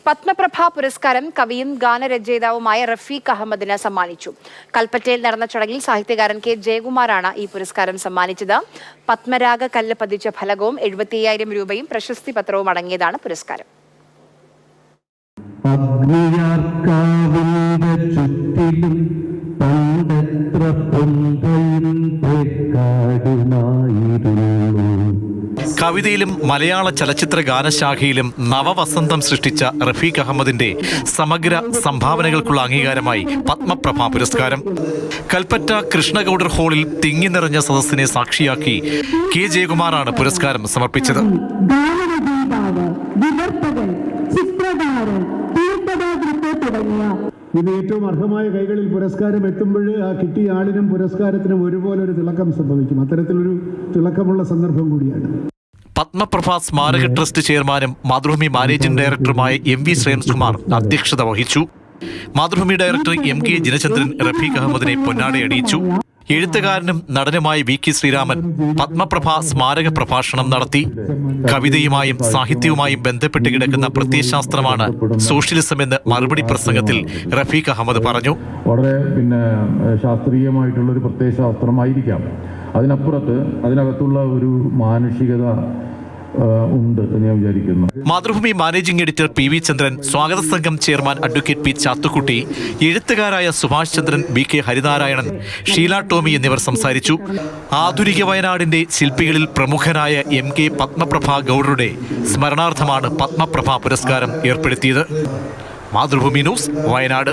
പത്മപ്രഭ പുരസ്കാരം കവിയും ഗാനരചയിതാവുമായ റഫീഖ് അഹമ്മദിന് സമ്മാനിച്ചു. കൽപ്പറ്റയിൽ നടന്ന ചടങ്ങിൽ സാഹിത്യകാരൻ കെ ജയകുമാറാണ് ഈ പുരസ്കാരം സമ്മാനിച്ചത്. പത്മരാഗ കല്ല് പതിച്ച ഫലകവും 75,000 രൂപയും പ്രശസ്തി പത്രവും അടങ്ങിയതാണ് പുരസ്കാരം. കവിതയിലും മലയാള ചലച്ചിത്ര ഗാനശാഖയിലും നവവസന്തം സൃഷ്ടിച്ച റഫീഖ് അഹമ്മദിന്റെ സമഗ്ര സംഭാവനകൾക്കുള്ള അംഗീകാരമായി പത്മപ്രഭ പുരസ്കാരം. കൽപ്പറ്റ കൃഷ്ണഗൌഡർ ഹാളിൽ തിങ്ങി നിറഞ്ഞ സദസ്സിനെ സാക്ഷിയാക്കി കെ ജയകുമാറാണ് പുരസ്കാരം സമർപ്പിച്ചത്. ഇത് ഏറ്റവും അർഹമായ കൈകളിൽ പുരസ്കാരം എത്തുമ്പോൾ ആ കിട്ടിയ ആളിനും പുരസ്കാരത്തിനും ഒരുപോലെ ഒരു തിളക്കം സംഭവിക്കും. അത്തരത്തിലൊരു തിളക്കമുള്ള സന്ദർഭം കൂടിയാണ്. പത്മപ്രഭ സ്മാരക ട്രസ്റ്റ് ചെയർമാനും മാതൃഭൂമി മാനേജിംഗ് ഡയറക്ടറുമായ MV ശ്രേംസ്കുമാർ അധ്യക്ഷത വഹിച്ചു. മാതൃഭൂമി ഡയറക്ടർ MK ജിനചന്ദ്രൻ റഫീഖ് അഹമ്മദിനെ പൊന്നാടയണിയിച്ചു. എഴുത്തുകാരനും നടനുമായ VK ശ്രീരാമൻ പത്മപ്രഭ സ്മാരക പ്രഭാഷണം നടത്തി. കവിതയുമായും സാഹിത്യവുമായും ബന്ധപ്പെട്ട് കിടക്കുന്ന പ്രത്യയശാസ്ത്രമാണ് സോഷ്യലിസം എന്ന് മറുപടി പ്രസംഗത്തിൽ റഫീഖ് അഹമ്മദ് പറഞ്ഞു. വളരെ ശാസ്ത്രീയമായിട്ടുള്ളൊരു പ്രത്യയശാസ്ത്രമായിരിക്കാം. അതിനകത്തുള്ള ഒരു മാനുഷികത ഉണ്ട് എന്ന് ഞാൻ വിചാരിക്കുന്നു. Mathrubhumi managing editor PV Chandran, സ്വാഗത സംഘം ചെയർമാൻ അഡ്വക്കേറ്റ് P ചാത്തുക്കുട്ടി, എഴുത്തുകാരായ സുഭാഷ് ചന്ദ്രൻ, BK ഹരിനാരായണൻ, ഷീല ടോമി എന്നിവർ സംസാരിച്ചു. ആധുനിക വയനാടിന്റെ ശില്പികളിൽ പ്രമുഖനായ MK പത്മപ്രഭ ഗൌഡറുടെ സ്മരണാർത്ഥമാണ് പത്മപ്രഭ പുരസ്കാരം ഏർപ്പെടുത്തിയത്. മാതൃഭൂമി ന്യൂസ്, വയനാട്.